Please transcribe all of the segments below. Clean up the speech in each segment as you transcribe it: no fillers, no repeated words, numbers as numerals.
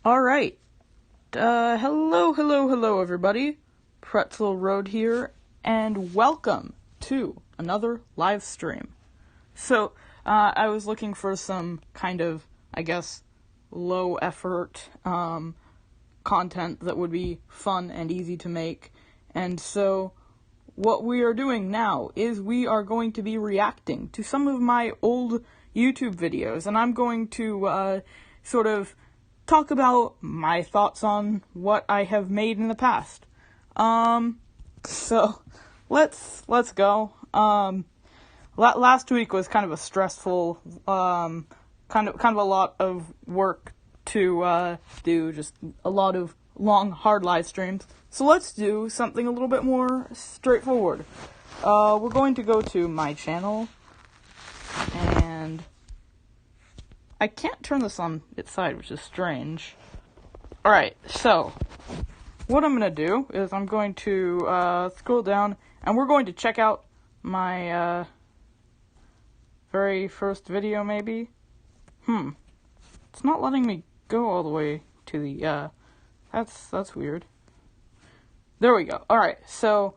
Alright, hello everybody, Pretzel Road here, and welcome to another live stream. So, I was looking for some kind of, low effort, content that would be fun and easy to make, and so what we are doing now is we are going to be reacting to some of my old YouTube videos, and I'm going to, sort of talk about my thoughts on what I have made in the past. So let's go. Last week was kind of a stressful, kind of a lot of work to do, just a lot of long, hard live streams. So let's do something a little bit more straightforward. We're going to go to my channel, and I can't turn this on its side, which is strange. Alright, so what I'm going to do is I'm going to scroll down, and we're going to check out my very first video, maybe? It's not letting me go all the way to the, that's weird. There we go. Alright, so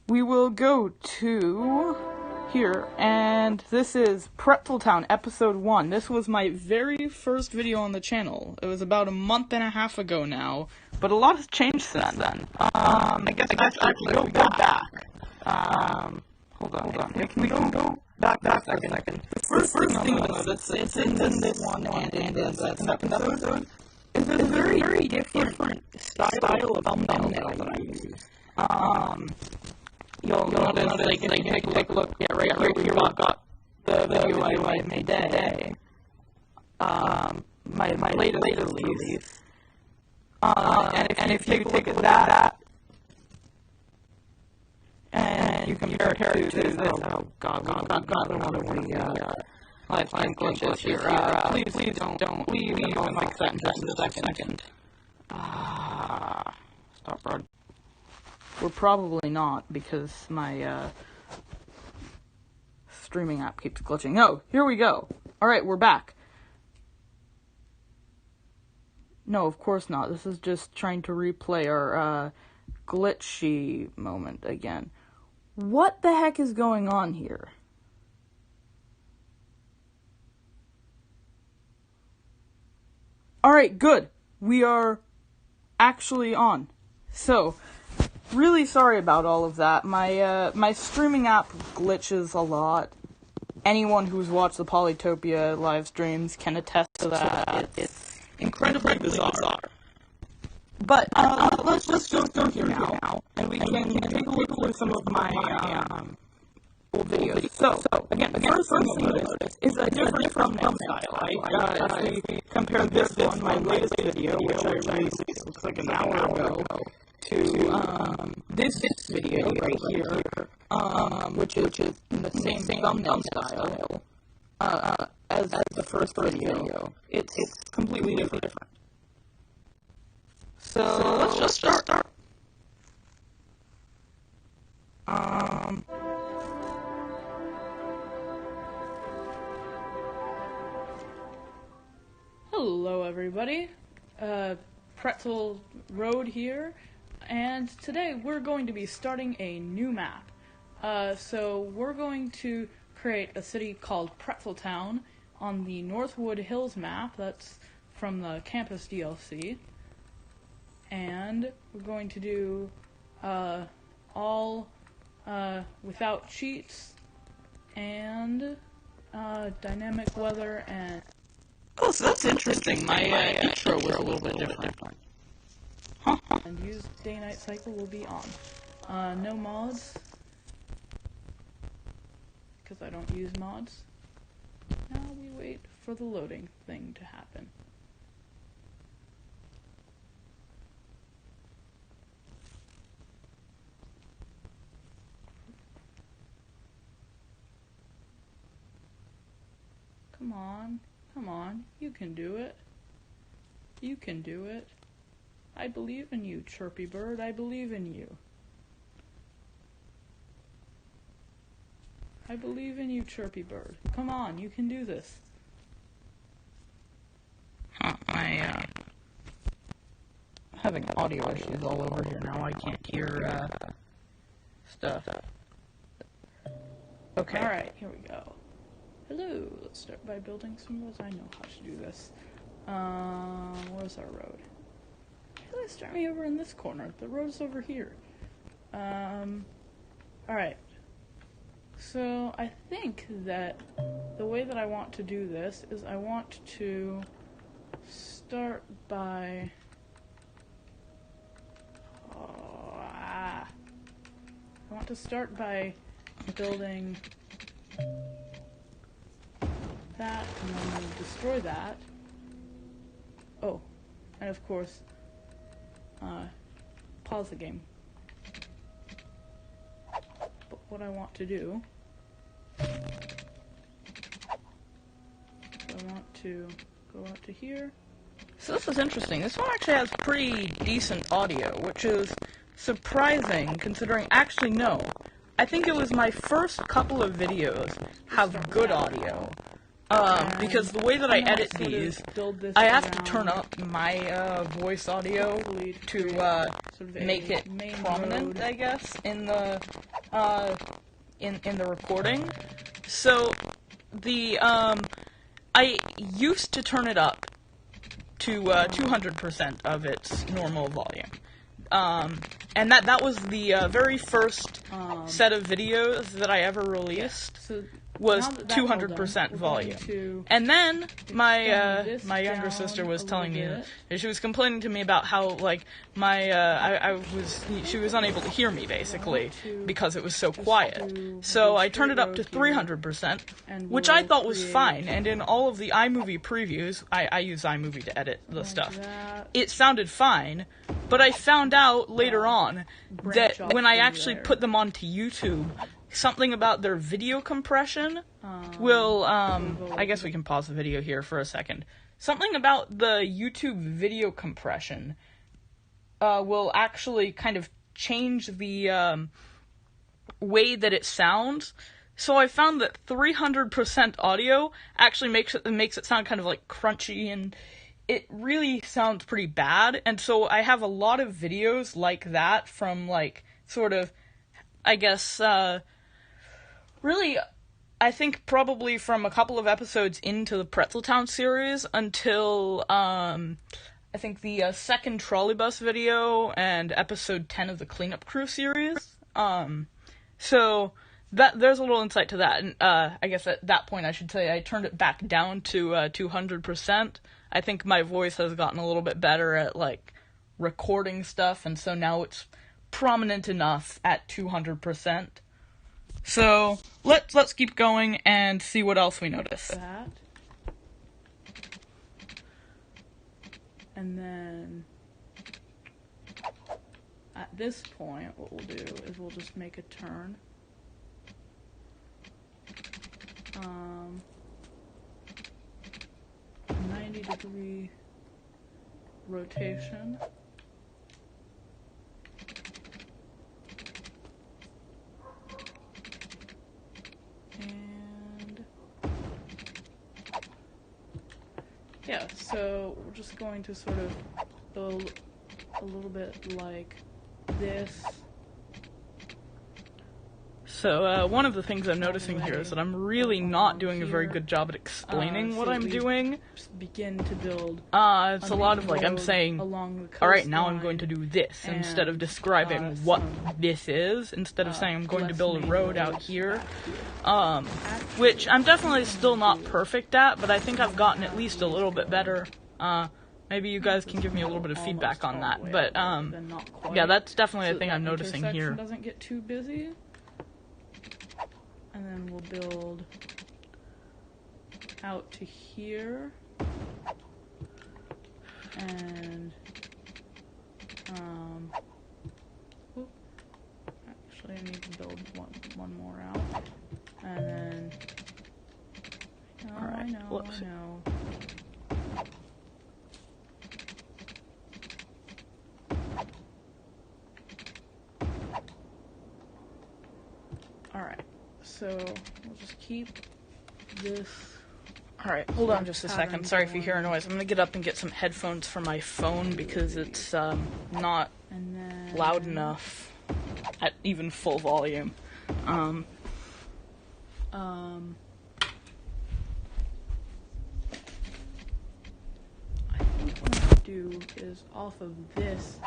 we will go to here, and this is Pretzel Town episode 1. This was my very first video on the channel. It was about a month and a half ago now, but a lot has changed since then. I guess I can go back. Hold on. Can we go back a second? The first thing it's in this one and in the second episode is a very different style of thumbnail that I use. You'll notice, like, if you take a look, right here, I've got the video I made today. My latest release. And if you take that, and you compare it to this, oh god, one of the lifetime glitches here. Please don't leave. I'm going to fix that in just a second. Stop, Rod. We're probably not, because my streaming app keeps glitching. No, here we go. Alright, we're back. No, of course not. This is just trying to replay our glitchy moment again. What the heck is going on here? Alright, good. We are actually on. So, really sorry about all of that. My streaming app glitches a lot. Anyone who's watched the Polytopia live streams can attest to that. It's incredibly bizarre. But let's just go through here now, and we can take a look at some of my old videos. So again, the first thing you'll notice is a different thumbnail style. As we compare this one, my latest video, which I released looks like an hour ago, to this video right here, which is in the same thumbnail style as the first video. It's completely different. So let's just start. Hello everybody, Pretzel Road here, and today we're going to be starting a new map. So we're going to create a city called Pretzel Town on the Northwood Hills map. That's from the Campus DLC. And we're going to do all without cheats and dynamic weather and... Oh, so that's interesting. My intro was a little bit different. And use day-night cycle will be on. No mods, because I don't use mods. Now we wait for the loading thing to happen. Come on, you can do it. You can do it. I believe in you, Chirpy Bird, I believe in you. I believe in you, Chirpy Bird. Come on, you can do this. My having audio issues all over here now. I can't hear, stuff. Okay. Alright, here we go. Hello, let's start by building some roads. I know how to do this. Where's our road? Why did they start me over in this corner? The road's over here. Alright. So, I think that the way that I want to do this is I want to start by... I want to start by building that, and then we'll destroy that. Oh, and of course, pause the game. But what I want to do, I want to go out to here. So this is interesting. This one actually has pretty decent audio, which is surprising considering, actually no, I think it was my first couple of videos have good audio. Because the way that I edit these, I have to turn up my voice audio to make it prominent, I guess, in the in the recording. So the I used to turn it up to 200% of its normal volume. And that was the very first set of videos that I ever released. So was 200% volume. And then my my younger sister was telling me that she was complaining to me about how, like, my she was unable to hear me basically because it was so quiet. So I turned it up to 300%, which I thought was fine. And in all of the iMovie previews, I use iMovie to edit the stuff. It sounded fine, but I found out later on that when I actually put them onto YouTube, something about their video compression will, I guess we can pause the video here for a second. Something about the YouTube video compression will actually kind of change the way that it sounds. So I found that 300% audio actually makes it sound kind of like crunchy, and it really sounds pretty bad. And so I have a lot of videos like that from, like, sort of, I guess, really, I think probably from a couple of episodes into the Pretzel Town series until, I think the second trolley bus video and episode 10 of the Cleanup Crew series. So there's a little insight to that. And I guess at that point I should say I turned it back down to 200%. I think my voice has gotten a little bit better at, like, recording stuff, and so now it's prominent enough at 200%. So let's keep going and see what else we notice. That. And then at this point, what we'll do is we'll just make a turn. 90-degree rotation. And yeah, so we're just going to sort of go a little bit like this. So, one of the things I'm noticing here is that I'm really not doing a very good job at explaining what I'm doing. Just begin to build. It's a lot of, like, I'm saying, alright, now I'm going to do this, instead of describing what this is, instead of saying I'm going to build a road out here. Which I'm definitely still not perfect at, but I think I've gotten at least a little bit better. Maybe you guys can give me a little bit of feedback on that, but, yeah, that's definitely a thing I'm noticing here. Doesn't get too busy. And then we'll build out to here, and actually I need to build one more out, and then I know. Alright, so we'll just keep this Alright, hold on just a second. Sorry if you hear a noise. I'm gonna get up and get some headphones for my phone because it's not loud enough at even full volume. I think what I'm gonna do is off of this,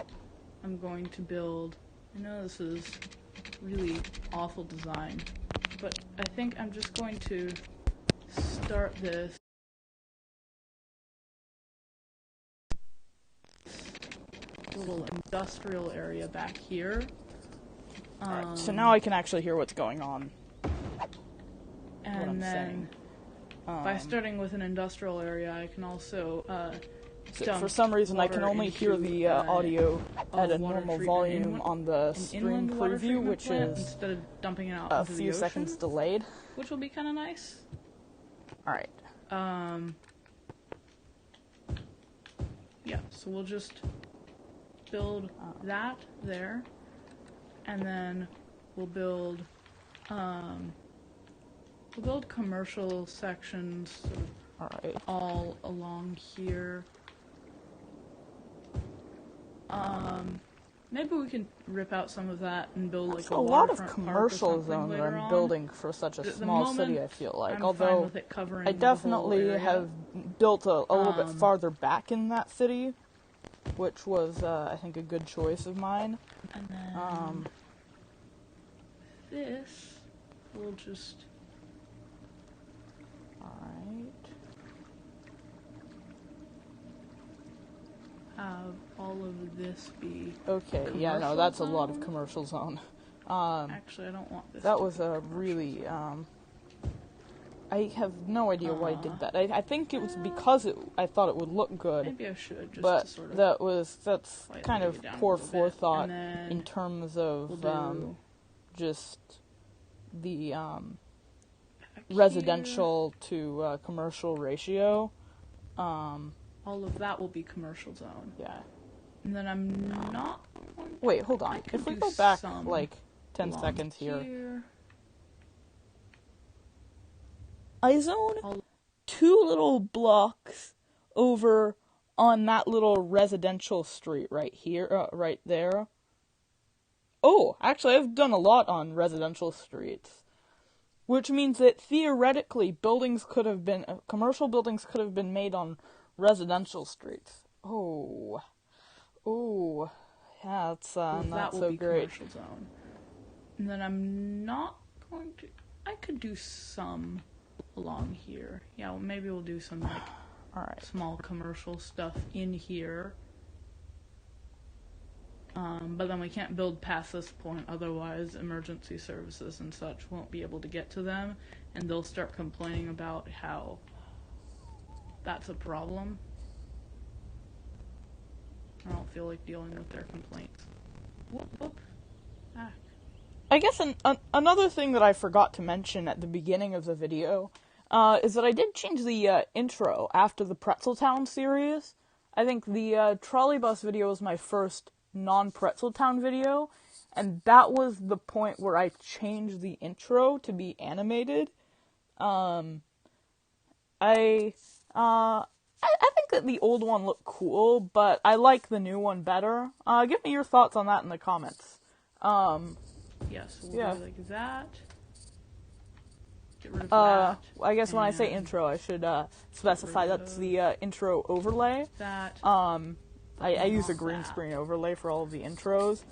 I'm going to build. I know this is really awful design, but I think I'm just going to start this little industrial area back here. Right, so now I can actually hear what's going on. And then by starting with an industrial area, I can also for some reason I can only hear the audio at a normal volume on the stream preview, which is instead of dumping it out a into the few ocean, seconds delayed. which will be kind of nice. Alright. Yeah, so we'll just build that there, and then we'll build commercial sections sort of all along here. Maybe we can rip out some of that and build like a lot of waterfront commercial park or something zones that later I'm on. building for such a small city, I feel like. I'm fine Although with it covering I the whole definitely area. have built a little bit farther back in that city, which was, I think, a good choice of mine. And then this will just... Alright. have all of this be Okay, yeah, no, that's a lot of commercial zone. Actually, I don't want this. That was a really, I have no idea why I did that. I think it was because I thought it would look good. Maybe I should, just but to sort of that's kind of poor forethought in terms of just the residential to commercial ratio. All of that will be commercial zone. Yeah. And then I'm not... Wait, hold on. If we go back, like, 10 seconds here. I zone 2 little blocks over on that little residential street right here, right there. Oh, actually, I've done a lot on residential streets. Which means that theoretically, commercial buildings could have been made on residential streets. Oh, yeah, that's not so great. Commercial zone. And then I'm not going to... I could do some along here. Yeah, well, maybe we'll do some like small commercial stuff in here. But then we can't build past this point, otherwise emergency services and such won't be able to get to them, and they'll start complaining about how that's a problem. I don't feel like dealing with their complaints. Whoop. Ah. I guess another thing that I forgot to mention at the beginning of the video is that I did change the intro after the Pretzel Town series. I think the trolley bus video was my first non-Pretzel Town video, and that was the point where I changed the intro to be animated. I think that the old one looked cool, but I like the new one better. Give me your thoughts on that in the comments. Yes, we'll do like that. Get rid of that. I guess when I say intro, I should specify that's the intro overlay. That. I use a green screen overlay for all of the intros,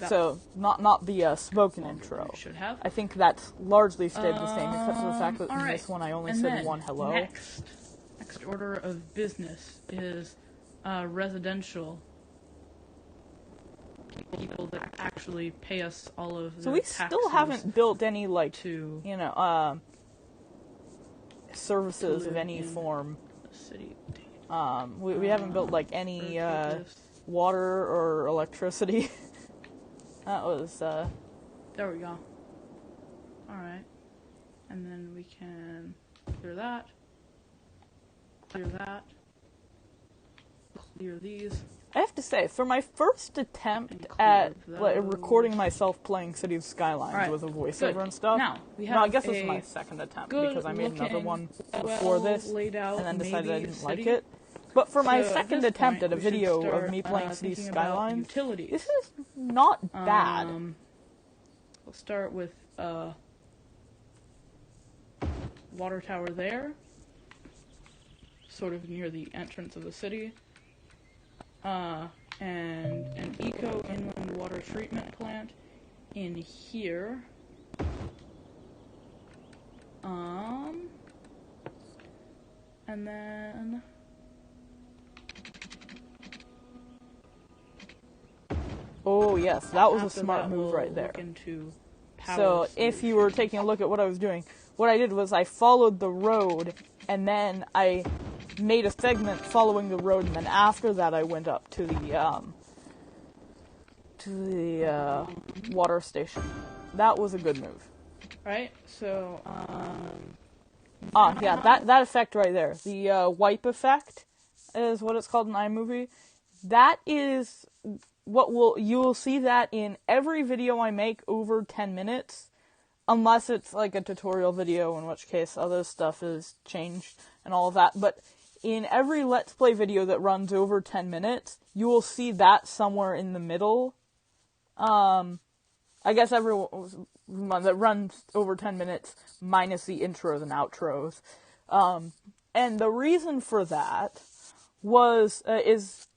so not the spoken intro. Should have. I think that's largely stayed the same, except for the fact that in this one I only said one hello. Next order of business is residential. People that actually pay us all of the So we taxes still haven't built any, like, to services of any form. The city. We haven't built, like, any water or electricity. That was There we go. Alright. And then we can clear that. Clear that. Clear these. I have to say, for my first attempt at recording myself playing Cities Skylines with a voiceover and stuff, Now, we have no, I guess this is my second attempt because I made another one before this and then decided I didn't like it. But for my second attempt at a video of me playing Cities Skylines, this is not bad. We'll start with water tower there, sort of near the entrance of the city, and an eco inland water treatment plant in here. And then oh yes, that was a smart move right there. So if you were taking a look at what I was doing, what I did was I followed the road, and then I made a segment following the road, and then after that I went up to the water station. That was a good move. Right? So, yeah, that effect right there. The wipe effect is what it's called in iMovie. That is you will see that in every video I make over 10 minutes, unless it's like a tutorial video, in which case other stuff is changed and all of that. But in every Let's Play video that runs over 10 minutes, you will see that somewhere in the middle. I guess every one that runs over 10 minutes, minus the intros and outros. And the reason for that is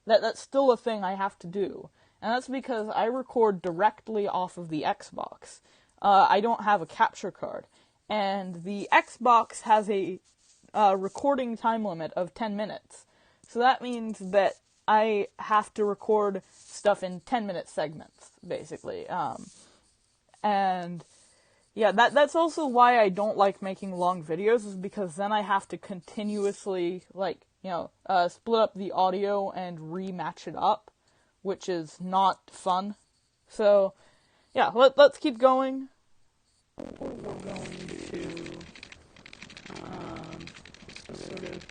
that's still a thing I have to do. And that's because I record directly off of the Xbox. I don't have a capture card. And the Xbox has a recording time limit of 10 minutes. So that means that I have to record stuff in 10-minute segments, basically. And yeah, that's also why I don't like making long videos, is because then I have to continuously, split up the audio and rematch it up, which is not fun. So, yeah, let's keep going. We're going to sort of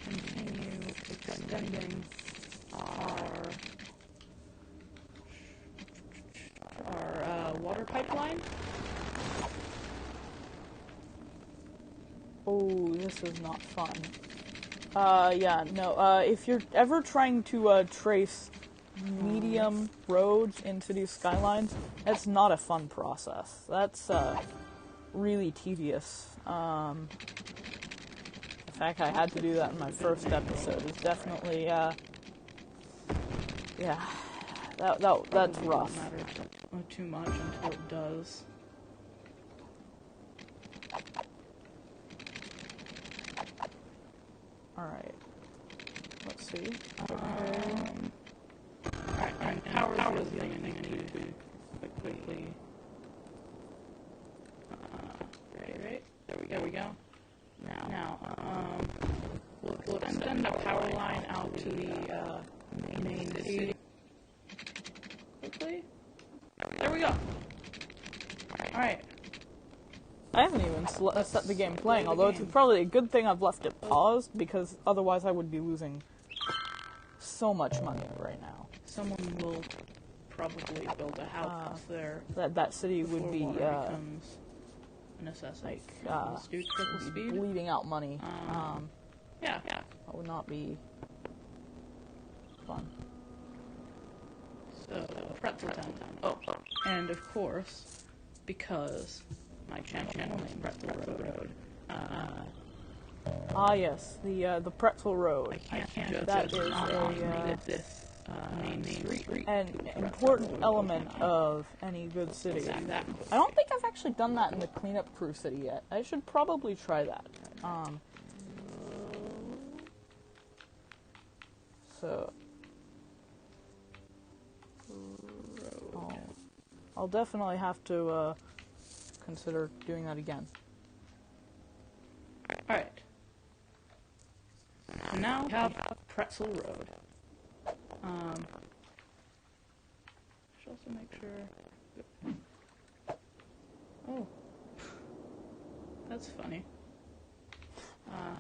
continue extending our water pipeline. Oh, this is not fun. If you're ever trying to trace medium roads into these skylines, that's not a fun process. That's really tedious. The fact I had to do that in my first episode is definitely, that's rough. It doesn't matter too much until it does. Alright. Let's see. Alright, power is the other thing I need to quickly. Right? There we go. Now, we'll extend the power line out to the main city. Quickly. There we go. Alright. I haven't even set the game playing, although it's probably a good thing I've left it paused, because otherwise I would be losing so much money right now. Someone will probably build a house there. That city would be becomes a necessity. Bleeding out money. Yeah. That would not be fun. So, Pretzel Town. Oh, and of course, because my channel named Pretzel Road. Yes, the Pretzel Road. I can't just that is main street. An important element of any good city. Exactly. I don't think I've actually done that in the Cleanup Crew city yet. I should probably try that. I'll definitely have to consider doing that again. Alright. So now we have Pretzel Road. Should also make sure. Oh. That's funny.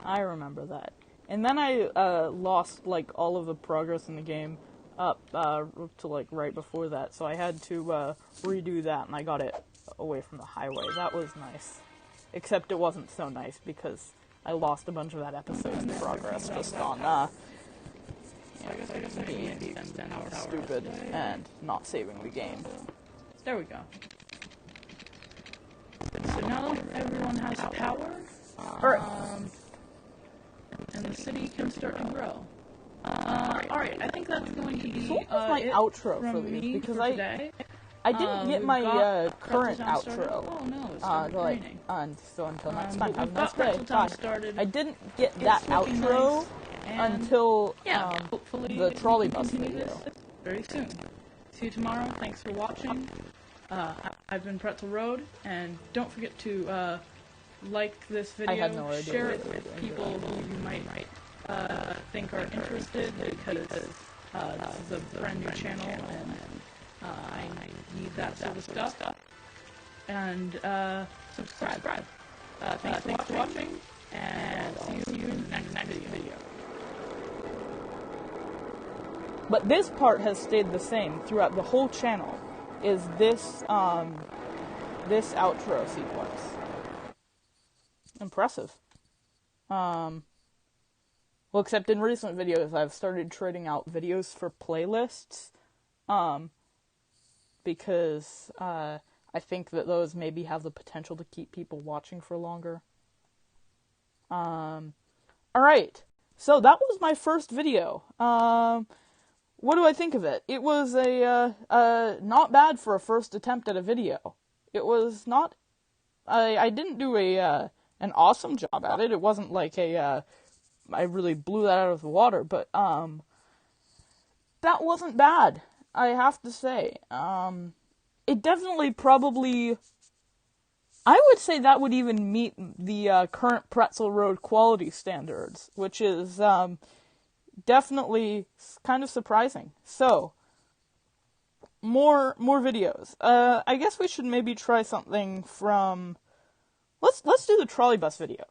I remember that. And then I lost like all of the progress in the game up to like right before that, so I had to redo that, and I got it away from the highway. That was nice, except it wasn't so nice because I lost a bunch of that episode's progress just on being stupid and not saving the game. There we go. So now everyone has power. Alright. And the city can start to grow. Alright, I think that's going to be So what was my outro for these? Because I didn't get my current outro. Oh no, it's raining. So until next time, have a nice Pretzel day. Time Bye. started. I didn't get that outro until hopefully the trolley bus continue video. this very soon. See you tomorrow. Thanks for watching. I've been Pretzel Road, and don't forget to like this video, I had no idea share what it they were with doing. people who you might think are interested, because this is a brand new channel and I need that sort of stuff. And subscribe. Thanks for watching, and see you in the next video. But this part has stayed the same throughout the whole channel, is this this outro sequence. Impressive. Well, except in recent videos, I've started trading out videos for playlists, because I think that those maybe have the potential to keep people watching for longer. Alright, so that was my first video. What do I think of it? It was not bad for a first attempt at a video. It was not, I didn't do an awesome job at it. It wasn't like I really blew that out of the water, but, that wasn't bad, I have to say. It definitely probably, I would say that would even meet the current Pretzel Road quality standards, which is definitely kind of surprising. So, more videos. I guess we should maybe try something from, let's do the trolley bus video.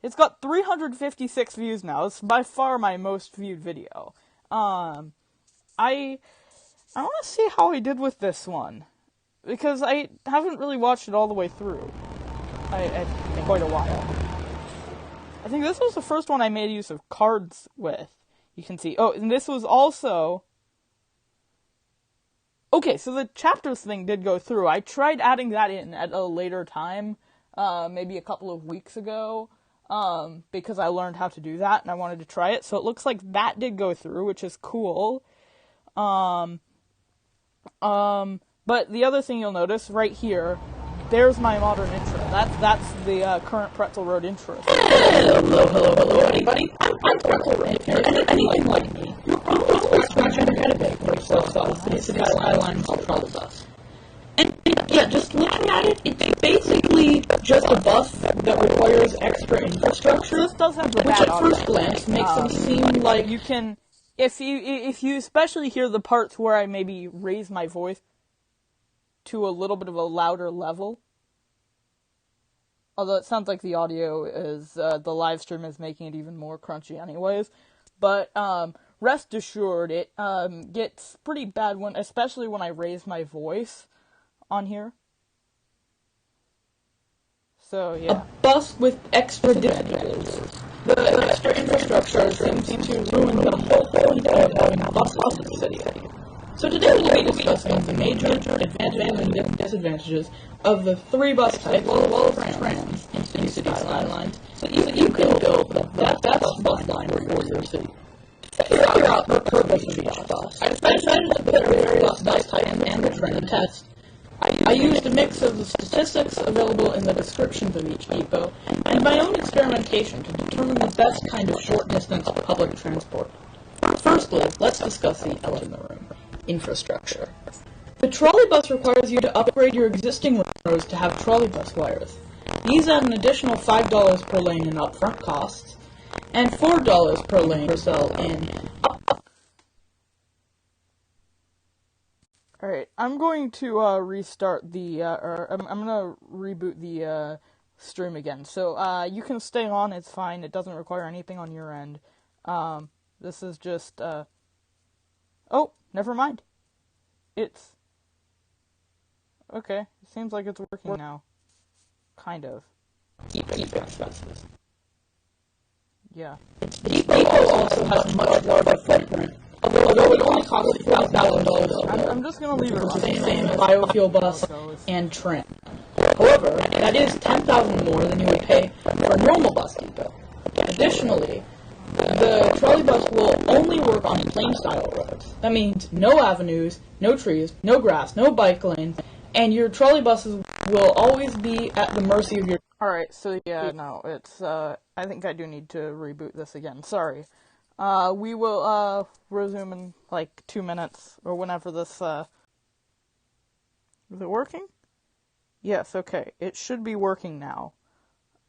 It's got 356 views now. It's by far my most viewed video. I want to see how I did with this one, because I haven't really watched it all the way through. I think quite a while. I think this was the first one I made use of cards with. You can see. Oh, and this was also... Okay, so the chapters thing did go through. I tried adding that in at a later time, maybe a couple of weeks ago, because I learned how to do that, and I wanted to try it. So it looks like that did go through, which is cool. But the other thing you'll notice, right here, there's my modern intro. That's the current Pretzel Road intro. Hello, everybody. I'm Pretzel Road. If you're anything like me, you're probably scratching your head a bit for yourself off the city skylines of trolley bus. And yeah, just looking at it, it's basically just a bus that requires extra infrastructure. This does have the which bad at first audio. glance makes them seem like You can, if you especially hear the parts where I maybe raise my voice to a little bit of a louder level. Although it sounds like the audio is, the live stream is making it even more crunchy anyways. But, rest assured, it, gets pretty bad especially when I raise my voice on here. So, yeah. a bus with extra disadvantages. The extra infrastructure seems to ruin the whole point of having a bus off the city. So today we'll be discussing the major advantages and disadvantages of the three bus types, well as trams, in city skylines, so you can build the best bus line for your city. To figure out the purpose of each bus, I decided to put various bus types and the trend test. I used a mix of the statistics available in the descriptions of each depot and my own experimentation to determine the best kind of short-distance public transport. Firstly, let's discuss the elephant in the room: infrastructure. The trolley bus requires you to upgrade your existing roads to have trolley bus wires. These add an additional $5 per lane in upfront costs, and $4 per lane per cell in. Alright, I'm going to restart the, or I'm going to reboot the stream again. So you can stay on, it's fine. It doesn't require anything on your end. This is just oh, never mind. It's okay. It seems like it's working now. Kind of. Yeah. Depot also has a much larger footprint, although it only costs $5,000. I'm just gonna leave it The running. same biofuel bus and tram. However, that is $10,000 more than you would pay for a normal bus depot. Additionally, the trolley bus will only work on plain style roads. That means no avenues, no trees, no grass, no bike lanes, and your trolley buses will always be at the mercy of your... Alright, so yeah, no, it's, I think I do need to reboot this again. Sorry. We will, resume in, like, 2 minutes, or whenever this, is it working? Yes, okay. It should be working now.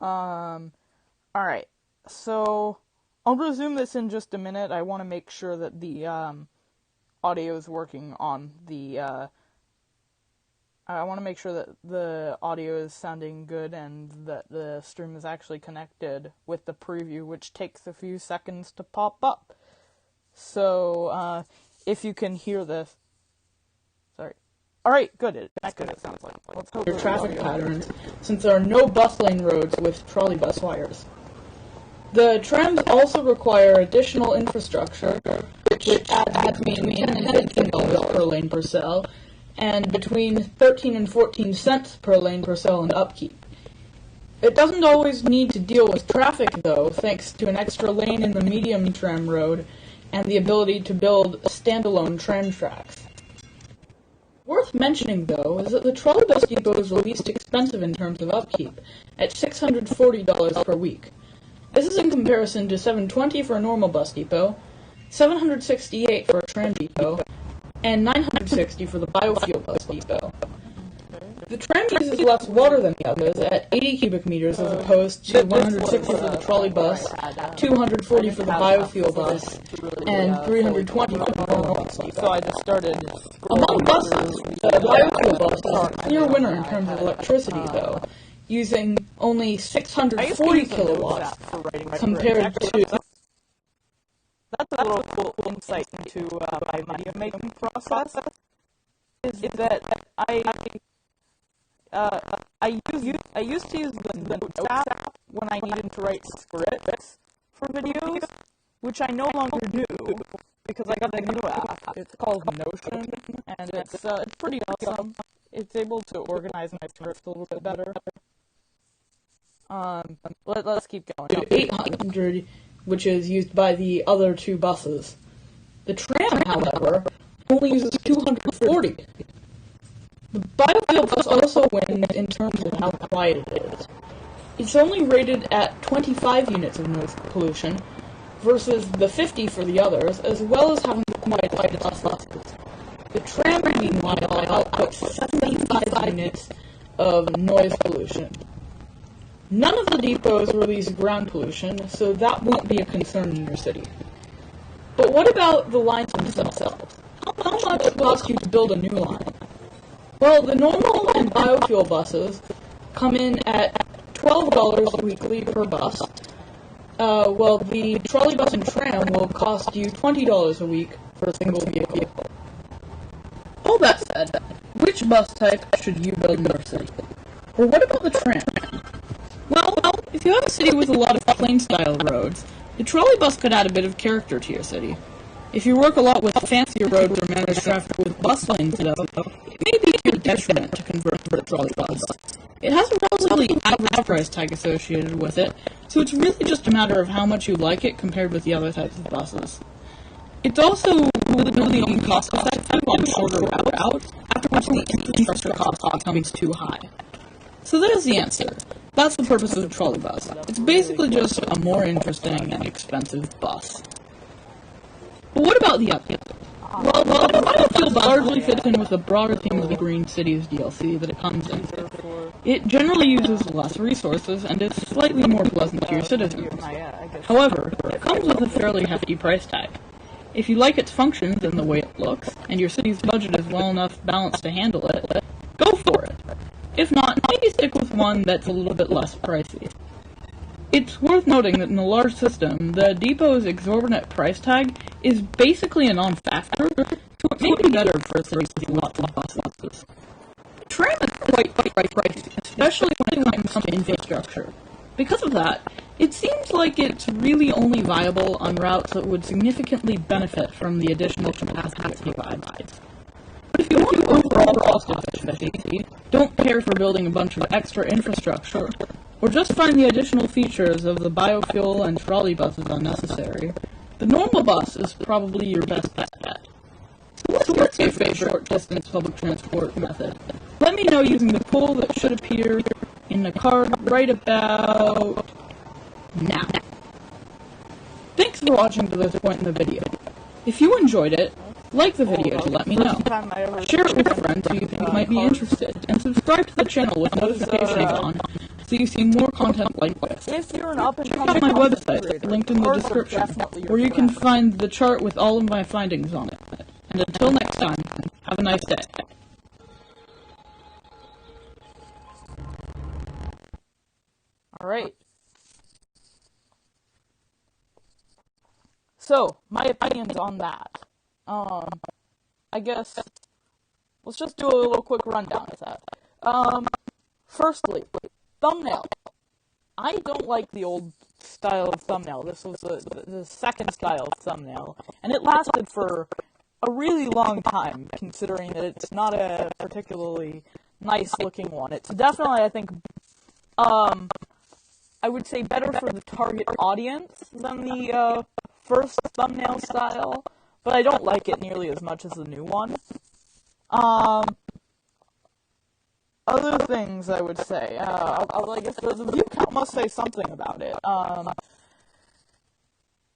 Alright. So, I'll resume this in just a minute. I want to make sure that the, audio is working on the, I want to make sure that the audio is sounding good and that the stream is actually connected with the preview, which takes a few seconds to pop up. So, if you can hear this. Sorry. Alright, good. It's good, it sounds like. Let's hope your traffic patterns, since there are no bus lane roads with trolley bus wires. The trams also require additional infrastructure, which adds between 10 and $15 per lane per cell, and between 13 and 14 cents per lane per cell in upkeep. It doesn't always need to deal with traffic, though, thanks to an extra lane in the medium tram road and the ability to build standalone tram tracks. Worth mentioning, though, is that the trolley bus depot is the least expensive in terms of upkeep, at $640 per week. This is in comparison to $720 for a normal bus depot, $768 for a tram depot, and $960 for the biofuel bus depot. The tram uses less water than the others, at 80 cubic meters as opposed to 160 for the trolley bus, 240 for the biofuel bus, and 320 for the normal bus depot. So I just started. Among buses, the biofuel bus is a clear winner in terms of electricity, though, using only 640 kilowatts compared to... That's a little cool insight into my video making process. Is that I used to use the Notes app when I needed to write scripts for videos, which I no longer do because I got a new app. It's called Notion, and it's pretty awesome. It's able to organize my scripts a little bit better. Let's keep going. 800, which is used by the other two buses. The tram, however, only uses 240. The biofuel bus also wins in terms of how quiet it is. It's only rated at 25 units of noise pollution versus the 50 for the others, as well as having the quietest buses. The tram, meanwhile, outputs 75 units of noise pollution. None of the depots release ground pollution, so that won't be a concern in your city. But what about the lines themselves? How much it costs you to build a new line? Well, the normal and biofuel buses come in at $12 weekly per bus, while the trolley bus and tram will cost you $20 a week for a single vehicle. All that said, which bus type should you build in your city? Or what about the tram? Well, if you have a city with a lot of plain-style roads, the trolley bus could add a bit of character to your city. If you work a lot with fancier roads or manage traffic with bus lanes, though, it may be to your detriment to convert to a trolley bus. It has a relatively average price tag associated with it, so it's really just a matter of how much you like it compared with the other types of buses. It's also really cost-effective on shorter routes, after which the infrastructure cost becomes too high. So there's the answer. That's the purpose of a trolley bus. It's basically just a more interesting and expensive bus. But what about the other? Well, the biofuel largely fits in with the broader theme of the Green Cities DLC that it comes in. It generally uses less resources and is slightly more pleasant to your citizens. However, it comes with a fairly hefty price tag. If you like its functions and the way it looks, and your city's budget is well enough balanced to handle it, go for it. If not, maybe stick with one that's a little bit less pricey. It's worth noting that in a large system, the Depot's exorbitant price tag is basically a non-factor, so it may be better for cities with lots of buses. Tram is quite pricey, especially when it comes to infrastructure. Because of that, it seems like it's really only viable on routes that would significantly benefit from the additional capacity it provides. But if you want overall cost efficiency, don't care for building a bunch of extra infrastructure, or just find the additional features of the biofuel and trolley buses unnecessary, the normal bus is probably your best bet. So what's your favorite short-distance public transport method? Let me know using the poll that should appear in the card right about now. Thanks for watching to this point in the video. If you enjoyed it, like the video to let me know. Share it with friends who you think might be interested, and subscribe to the channel with notifications on so you see more content like this. If you're an up-and-coming Check out my content website, creator, linked in the cards are description, definitely your where you can friend. find the chart with all of my findings on it. And until next time, have a nice day. Alright. So, my opinions on that. I guess, let's just do a little quick rundown of that. Firstly, thumbnail. I don't like the old style of thumbnail. This was the second style of thumbnail, and it lasted for a really long time, considering that it's not a particularly nice-looking one. It's definitely, I think, I would say better for the target audience than the first thumbnail style, but I don't like it nearly as much as the new one. Other things I would say, I guess the view count must say something about it.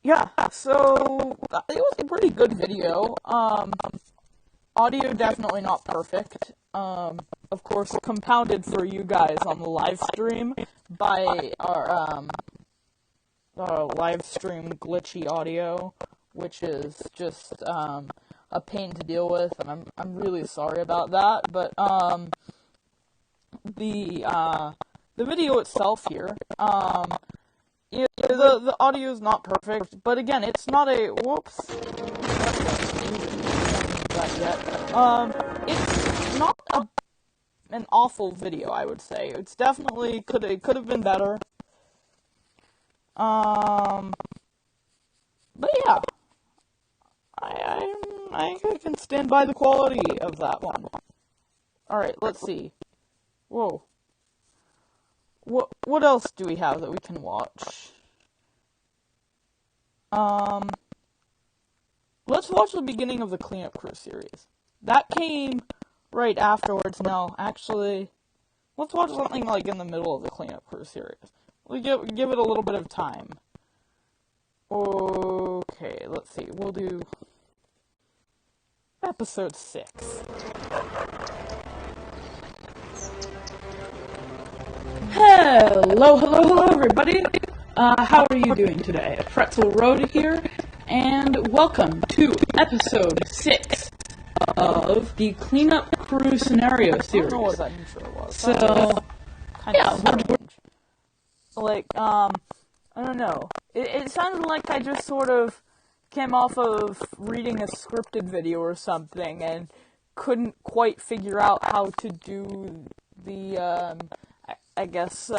Yeah, so it was a pretty good video. Audio definitely not perfect. Of course, compounded for you guys on the live stream by our live stream glitchy audio, which is just a pain to deal with, and I'm really sorry about that. But the video itself here, the audio is not perfect, but again, it's not a whoops. It's not an awful video, I would say. It's definitely could have been better. But yeah, I can stand by the quality of that one. All right, let's see. Whoa. What else do we have that we can watch? Let's watch the beginning of the Cleanup Crew series. That came right afterwards. No, actually, let's watch something like in the middle of the Cleanup Crew series. We'll give it a little bit of time. Okay, let's see. We'll do episode 6. Hello, everybody. How are you doing today? Pretzel Road here, and welcome to episode 6 of the Cleanup Crew Scenario I Series. don't know what that intro was. So, yeah, like, I don't know. It sounded like I just sort of came off of reading a scripted video or something and couldn't quite figure out how to do the, I guess,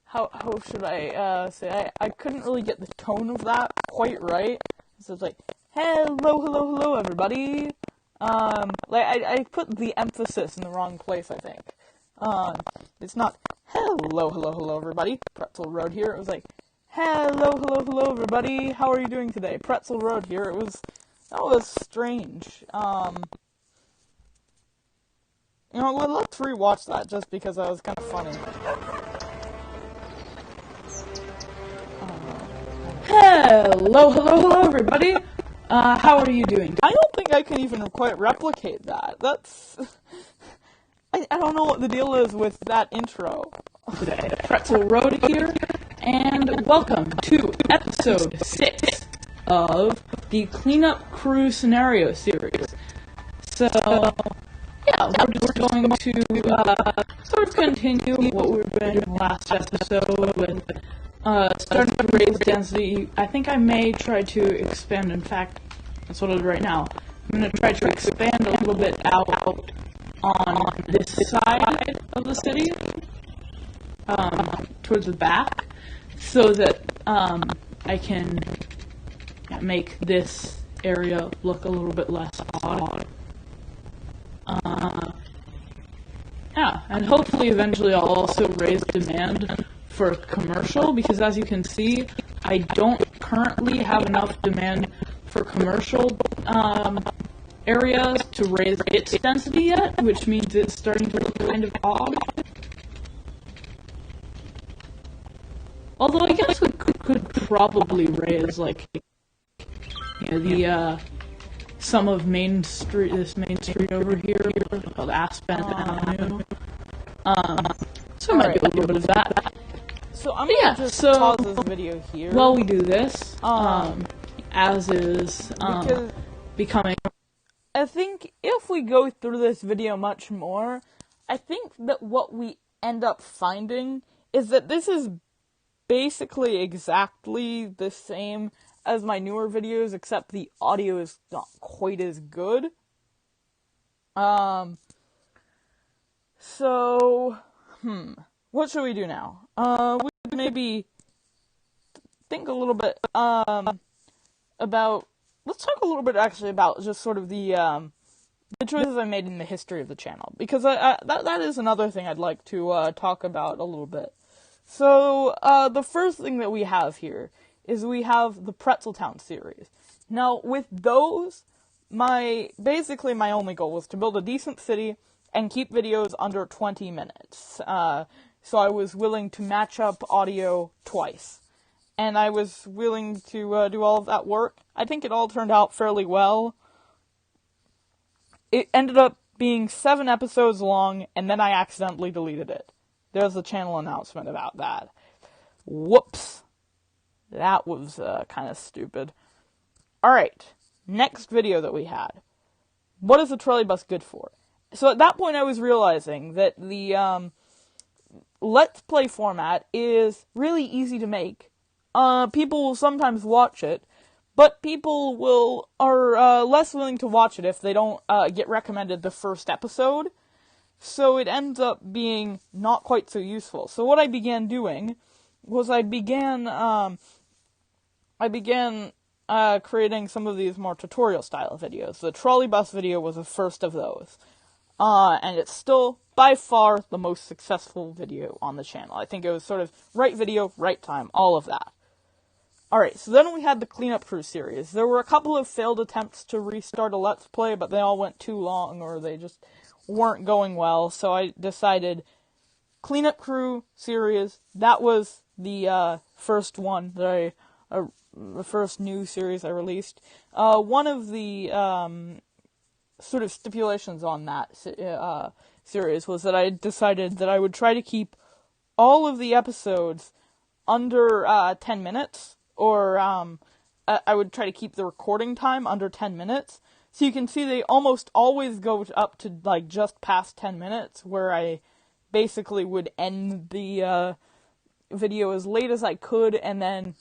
how should I, say, I couldn't really get the tone of that quite right. So it's like, hello, everybody. I put the emphasis in the wrong place, I think. It's not, hello, everybody. Pretzel Road here. It was like, hello, everybody. How are you doing today? Pretzel Road here. That was strange. You know, let's rewatch that just because that was kind of funny. Hello, everybody. How are you doing? I don't think I can even quite replicate that. That's... I don't know what the deal is with that intro. Today, Pretzel Road here, and welcome to episode 6 of the Cleanup Crew Scenario Series. So, yeah, we're just going to sort of continue what we were doing last episode with starting to raise density. I think I may try to expand. In fact, that's what I'll do right now. I'm going to try to expand a little bit out on this side of the city, towards the back, so that I can make this area look a little bit less odd. Yeah, and hopefully eventually I'll also raise demand for commercial, because as you can see, I don't currently have enough demand for commercial areas to raise its density yet, which means it's starting to look kind of odd. Although I guess we could probably raise, like, the some of Main Street, this Main Street over here, called Aspen Avenue. So I might do a little bit of that. So I'm gonna just pause this video here. While we do this, as is becoming. I think if we go through this video much more, I think that what we end up finding is that this is basically exactly the same as my newer videos, except the audio is not quite as good. So, what should we do now? We could maybe think a little bit, about, let's talk a little bit actually about just sort of the choices I made in the history of the channel, because that is another thing I'd like to, talk about a little bit. So, the first thing that we have here is we have the Pretzel Town series. Now, with those, basically my only goal was to build a decent city and keep videos under 20 minutes. So I was willing to match up audio twice. And I was willing to do all of that work. I think it all turned out fairly well. It ended up being 7 episodes long, and then I accidentally deleted it. There's a channel announcement about that. Whoops. That was kind of stupid. Alright, next video that we had. What is the trolley bus good for? So at that point I was realizing that the Let's Play format is really easy to make. People will sometimes watch it, but people are less willing to watch it if they don't get recommended the first episode. So it ends up being not quite so useful. So what I began doing was I began creating some of these more tutorial style videos. The trolley bus video was the first of those. And it's still, by far, the most successful video on the channel. I think it was sort of right video, right time, all of that. Alright, so then we had the Cleanup Crew series. There were a couple of failed attempts to restart a Let's Play, but they all went too long, or they just weren't going well, so I decided Cleanup Crew series, that was the first one that the first new series I released. One of the sort of stipulations on that series was that I decided that I would try to keep all of the episodes under 10 minutes, or I would try to keep the recording time under 10 minutes. So you can see they almost always go up to like just past 10 minutes, where I basically would end the video as late as I could, and then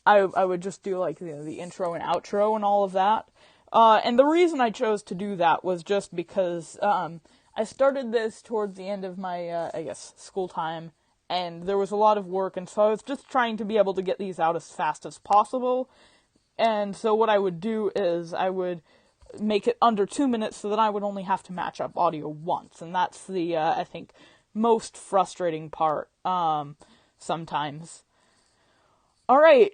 I would just do like the intro and outro and all of that. And the reason I chose to do that was just because I started this towards the end of my, I guess, school time, and there was a lot of work, and so I was just trying to be able to get these out as fast as possible. And so what I would do is I would make it under 2 minutes so that I would only have to match up audio once, and that's the, I think, most frustrating part, sometimes. Alright,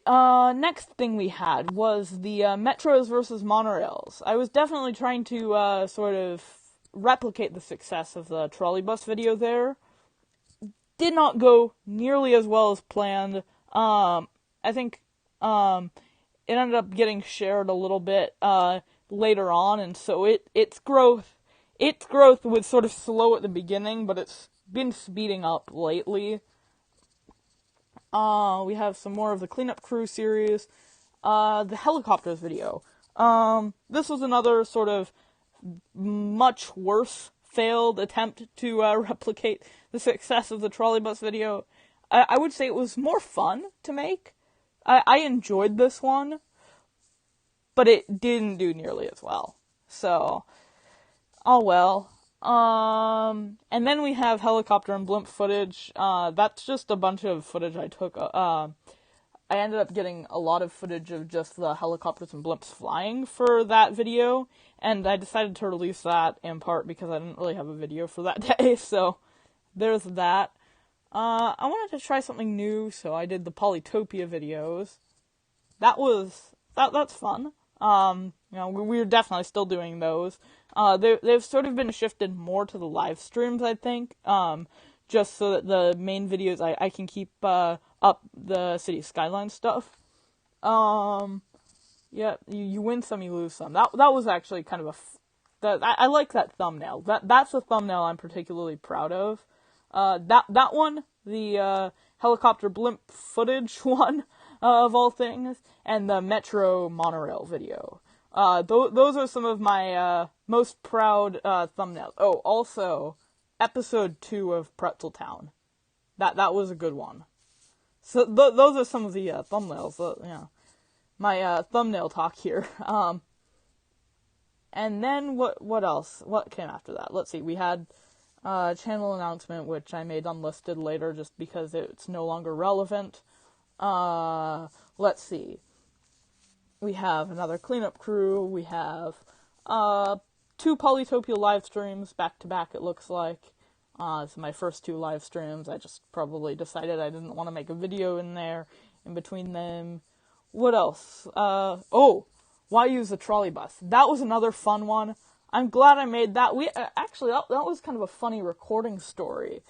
next thing we had was the metros versus monorails. I was definitely trying to sort of replicate the success of the trolley bus video there. Did not go nearly as well as planned. I think it ended up getting shared a little bit later on, and so its growth was sort of slow at the beginning, but it's been speeding up lately. We have some more of the Cleanup Crew series. The helicopters video. This was another sort of much worse failed attempt to replicate the success of the trolley bus video. I would say it was more fun to make. I enjoyed this one, but it didn't do nearly as well. So, oh well. And then we have helicopter and blimp footage. That's just a bunch of footage I took. I ended up getting a lot of footage of just the helicopters and blimps flying for that video, and I decided to release that in part because I didn't really have a video for that day, so there's that. I wanted to try something new, so I did the Polytopia videos. That's fun. We're definitely still doing those. They've sort of been shifted more to the live streams, I think, just so that the main videos I can keep, up the city skyline stuff. Yeah, you win some, you lose some. That was actually kind of I like that thumbnail. That's a thumbnail I'm particularly proud of. That one, the helicopter blimp footage one, of all things, and the Metro monorail video. Those are some of my most proud thumbnails. Oh, also, episode 2 of Pretzel Town. That was a good one. So those are some of the thumbnails. My thumbnail talk here. And then what else? What came after that? Let's see. We had channel announcement, which I made unlisted later just because it's no longer relevant. Let's see. We have another cleanup crew. We have 2 Polytopia live streams back to back, it looks like. It's my first 2 live streams. I just probably decided I didn't want to make a video in there in between them. What else? Why use a trolley bus? That was another fun one. I'm glad I made that. Actually, that was kind of a funny recording story.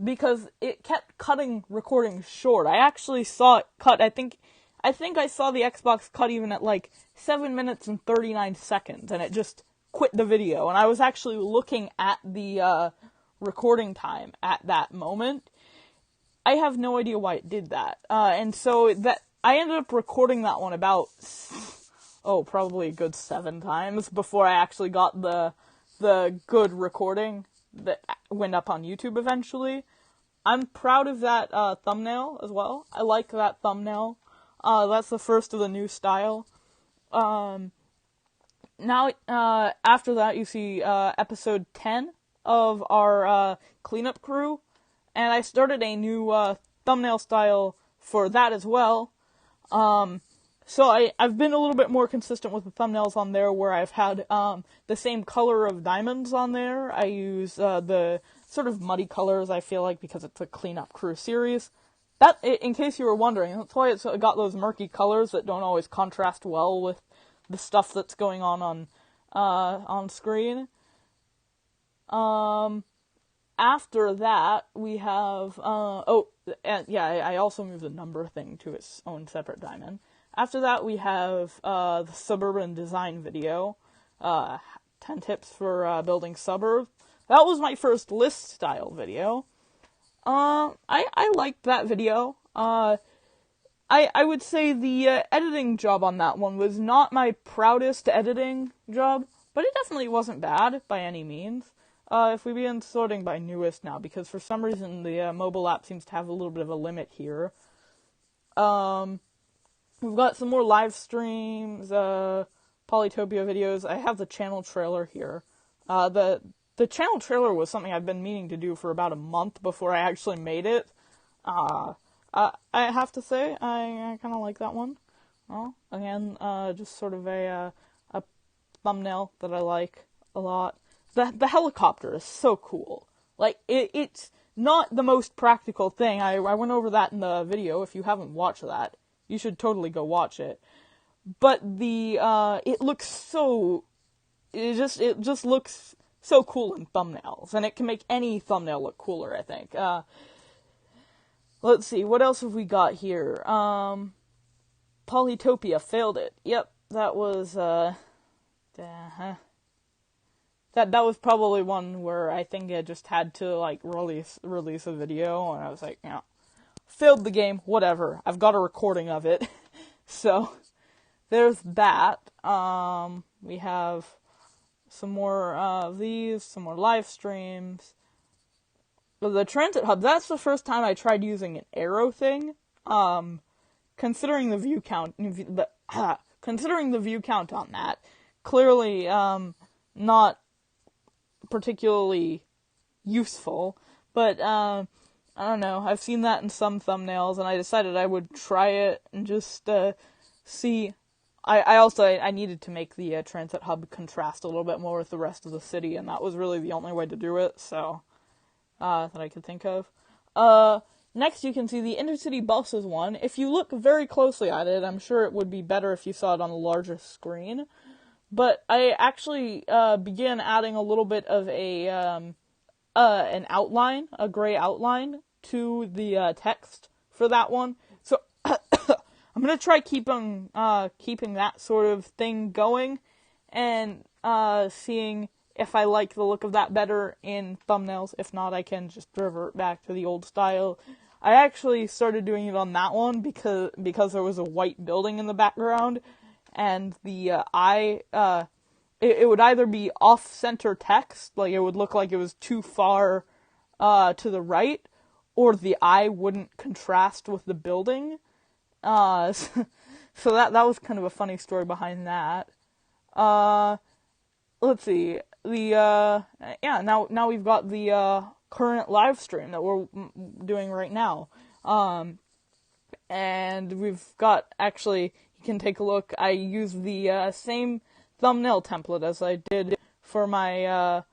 Because it kept cutting recording short. I actually saw it cut. I think I saw the Xbox cut even at like 7 minutes and 39 seconds, and it just quit the video. And I was actually looking at the recording time at that moment. I have no idea why it did that. And so that I ended up recording that one about probably a good 7 times before I actually got the good recording that went up on YouTube eventually. I'm proud of that thumbnail as well. I like that thumbnail. That's the first of the new style. Now, after that, you see episode 10 of our cleanup crew, and I started a new thumbnail style for that as well. So I've been a little bit more consistent with the thumbnails on there, where I've had the same color of diamonds on there. I use the sort of muddy colors, I feel like, because it's a cleanup crew series. That, in case you were wondering, that's why it's got those murky colors that don't always contrast well with the stuff that's going on screen. After that, we have, I also moved the number thing to its own separate diamond. After that, we have the suburban design video, 10 tips for building suburbs. That was my first list style video. I liked that video. I would say the editing job on that one was not my proudest editing job, but it definitely wasn't bad by any means. If we begin sorting by newest now, because for some reason the mobile app seems to have a little bit of a limit here. We've got some more live streams, Polytopia videos. I have the channel trailer here. The channel trailer was something I've been meaning to do for about a month before I actually made it. I have to say, I kind of like that one. Well, again, just sort of a thumbnail that I like a lot. The helicopter is so cool. Like, it's not the most practical thing. I went over that in the video. If you haven't watched that, you should totally go watch it. But it looks so, it just looks so cool in thumbnails, and it can make any thumbnail look cooler, I think. Let's see, what else have we got here? Polytopia failed it. Yep, that was, that was probably one where I think I just had to, like, release a video, and I was like, failed the game, whatever. I've got a recording of it. So, there's that. We have, some more of these, some more live streams. The transit hub, that's the first time I tried using an arrow thing. Considering the view count, considering the view count on that, clearly not particularly useful, but I don't know, I've seen that in some thumbnails, and I decided I would try it and just see. I needed to make the transit hub contrast a little bit more with the rest of the city, and that was really the only way to do it, so, that I could think of. Next you can see the intercity buses one. If you look very closely at it, I'm sure it would be better if you saw it on a larger screen, but I actually began adding a little bit of an outline, a gray outline, to the text for that one. So I'm gonna try keeping that sort of thing going, and seeing if I like the look of that better in thumbnails. If not, I can just revert back to the old style. I actually started doing it on that one because there was a white building in the background, and the it would either be off-center text, like it would look like it was too far to the right, or the eye wouldn't contrast with the building. So that was kind of a funny story behind that. Let's see. Now we've got the current live stream that we're doing right now. And we've got, actually, you can take a look, I use the same thumbnail template as I did for my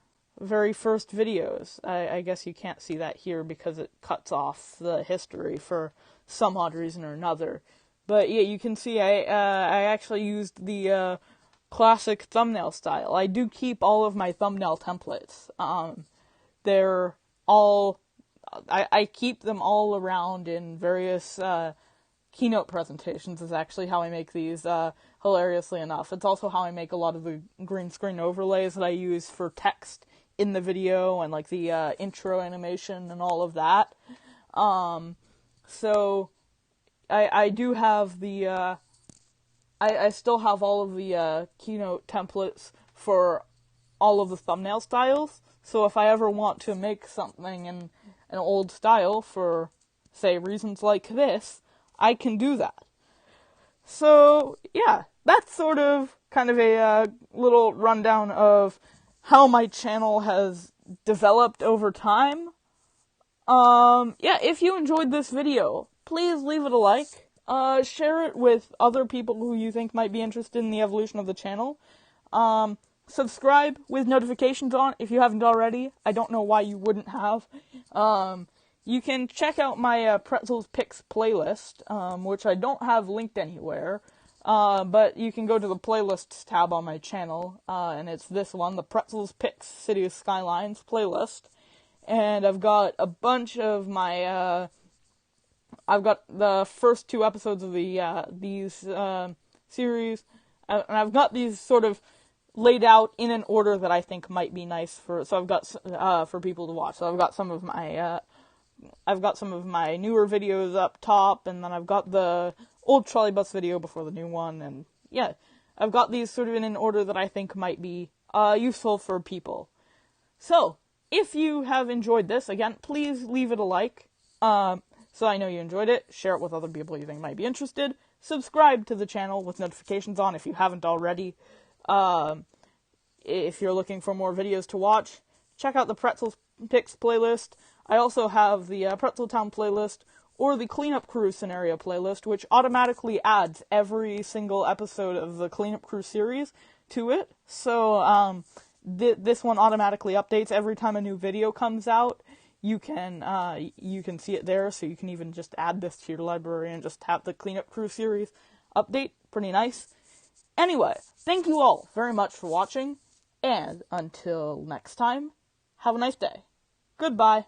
very first videos. I guess you can't see that here because it cuts off the history for some odd reason or another. But yeah, you can see I actually used the classic thumbnail style. I do keep all of my thumbnail templates. They're all, I keep them all around in various keynote presentations is actually how I make these, hilariously enough. It's also how I make a lot of the green screen overlays that I use for text in the video, and like the intro animation and all of that. So I do have the I still have all of the keynote templates for all of the thumbnail styles. So if I ever want to make something in an old style for, say, reasons like this, I can do that. So yeah, that's sort of kind of a little rundown of how my channel has developed over time. Yeah, if you enjoyed this video, please leave it a like. Share it with other people who you think might be interested in the evolution of the channel. Subscribe with notifications on if you haven't already. I don't know why you wouldn't have. You can check out my Pretzels Picks playlist, which I don't have linked anywhere. But you can go to the playlists tab on my channel, and it's this one, the Pretzels Picks City Skylines playlist. And I've got a bunch of my, I've got the first 2 episodes of these series, and I've got these sort of laid out in an order that I think might be nice for people to watch. So I've got some of my newer videos up top, and then I've got the old trolley bus video before the new one, and yeah, I've got these sort of in an order that I think might be useful for people. So if you have enjoyed this, again, please leave it a like. So I know you enjoyed it. Share it with other people you think might be interested. Subscribe to the channel with notifications on if you haven't already. If you're looking for more videos to watch, check out the Pretzel Picks playlist. I also have the Pretzel Town playlist, or the Cleanup Crew Scenario playlist, which automatically adds every single episode of the Cleanup Crew series to it. So, this one automatically updates every time a new video comes out. You can see it there, so you can even just add this to your library and just have the Cleanup Crew series update. Pretty nice. Anyway, thank you all very much for watching, and until next time, have a nice day. Goodbye.